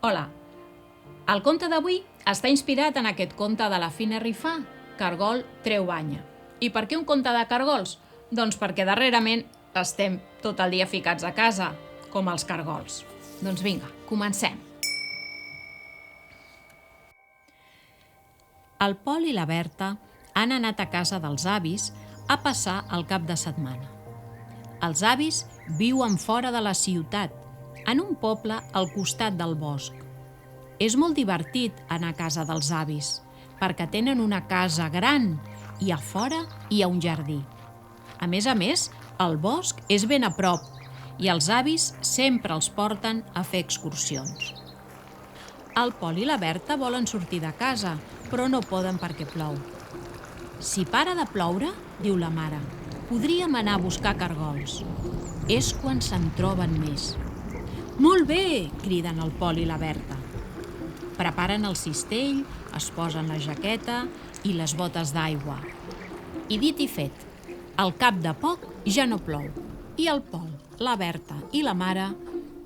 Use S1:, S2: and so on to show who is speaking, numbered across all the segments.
S1: Hola, el conte d'avui està inspirat en aquest conte de la Fina Rifà, Cargol treu banya. I per què un conte de cargols? Doncs perquè darrerament estem tot el dia ficats a casa, com els cargols. Doncs vinga, comencem. El Pol i la Berta han anat a casa dels avis a passar el cap de setmana. Els avis viuen fora de la ciutat, en un poble al costat del bosc. És molt divertit anar a casa dels avis, perquè tenen una casa gran i a fora hi ha un jardí. A més, el bosc és ben a prop i els avis sempre els porten a fer excursions. El Pol i la Berta volen sortir de casa, però no poden perquè plou. Si para de ploure, diu la mare, podríem anar a buscar cargols. És quan se'n troben més. Molt bé, criden el Pol i la Berta. Preparen el cistell, es posen la jaqueta i les botes d'aigua. I dit i fet, al cap de poc ja no plou i el Pol, la Berta i la mare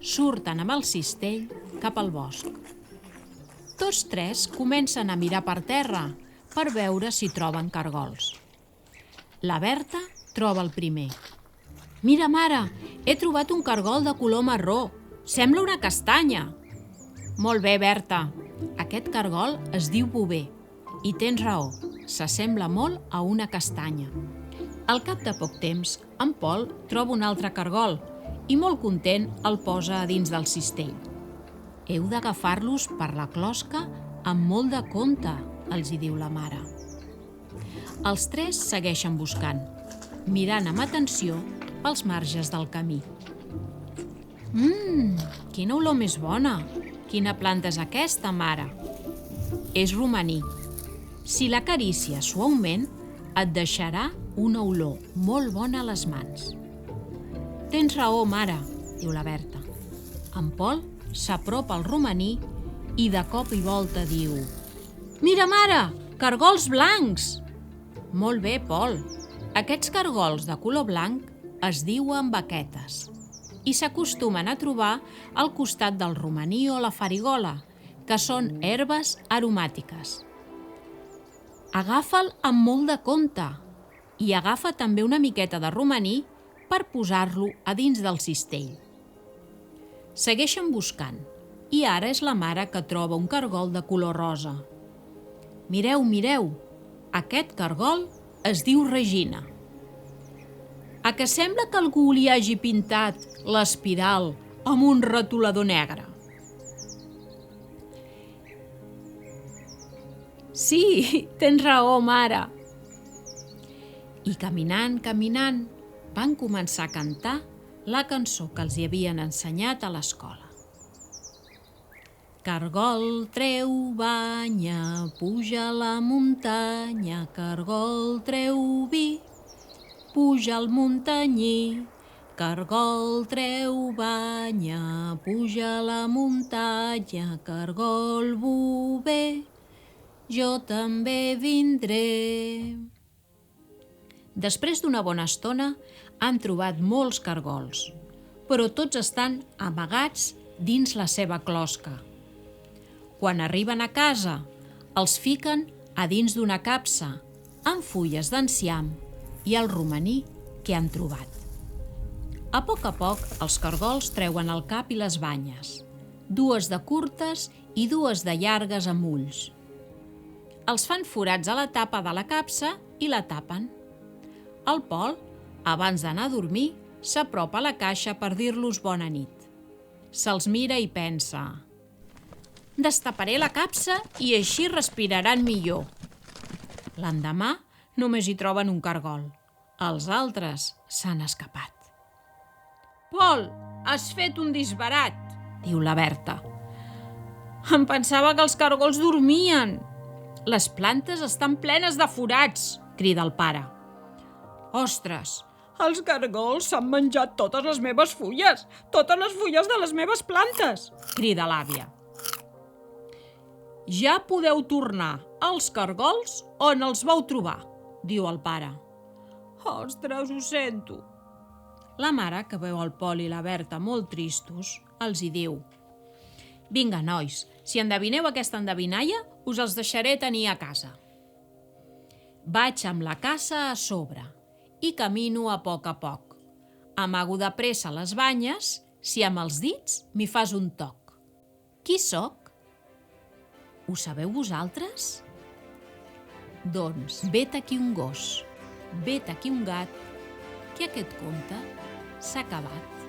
S1: surten amb el cistell cap al bosc. Tots tres comencen a mirar per terra per veure si troben cargols. La Berta troba el primer. Mira, mare, he trobat un cargol de color marró. Sembla una castanya. Molt bé, Berta. Aquest cargol es diu bover. I tens raó, s'assembla molt a una castanya. Al cap de poc temps, en Pol troba un altre cargol i molt content el posa a dins del cistell. Heu d'agafar-los per la closca amb molt de compte, els hi diu la mare. Els tres segueixen buscant, mirant amb atenció pels marges del camí. Quina olor més bona! Quina planta és aquesta, mare? És romaní. Si l'acarícies suaument, et deixarà una olor molt bona a les mans. Tens raó, mare, diu la Berta. En Pol s'apropa al romaní i de cop i volta diu: Mira, mare, cargols blancs! Molt bé, Pol. Aquests cargols de color blanc es diuen baquetes i s'acostumen a trobar al costat del romaní o la farigola, que són herbes aromàtiques. Agafa'l amb molt de compte i agafa també una miqueta de romaní per posar-lo a dins del cistell. Segueixen buscant i ara és la mare que troba un cargol de color rosa. Mireu, mireu, aquest cargol es diu Regina. A què sembla que algú li hagi pintat l'espiral amb un retolador negre? Sí, tens raó, mare. I caminant, van començar a cantar la cançó que els hi havien ensenyat a l'escola. Cargol treu banya, puja a la muntanya, cargol treu vi, puja al muntanyí. Cargol treu banya, puja a la muntanya, cargol bover, jo també vindré. Després d'una bona estona han trobat molts cargols, però tots estan amagats dins la seva closca. Quan arriben a casa, els fiquen a dins d'una capsa amb fulles d'enciam i el romaní que han trobat. A poc, els cargols treuen el cap i les banyes, dues de curtes i dues de llargues amb ulls. Els fan forats a la tapa de la capsa i la tapen. El Pol, abans d'anar a dormir, s'apropa a la caixa per dir-los bona nit. Se'ls mira i pensa: destaparé la capsa i així respiraran millor. L'endemà només hi troben un cargol. Els altres s'han escapat. Pol, has fet un disbarat, diu la Berta. Em pensava que els cargols dormien. Les plantes estan plenes de forats, crida el pare. Ostres, els cargols s'han menjat totes les meves fulles, totes les fulles de les meves plantes, crida l'àvia. Ja podeu tornar als cargols on els vau trobar, diu el pare. Ostres, ho sento. La mare, que veu el Pol i la Berta molt tristos, els hi diu: Vinga, nois, si endevineu aquesta endevinalla, us els deixaré tenir a casa. Vaig amb la caça a sobre i camino a poc. Amago de pressa les banyes si amb els dits m'hi fas un toc. Qui sóc? Ho sabeu vosaltres? Doncs vet aquí un gos, vet aquí un gat, que aquest conte s'ha acabat.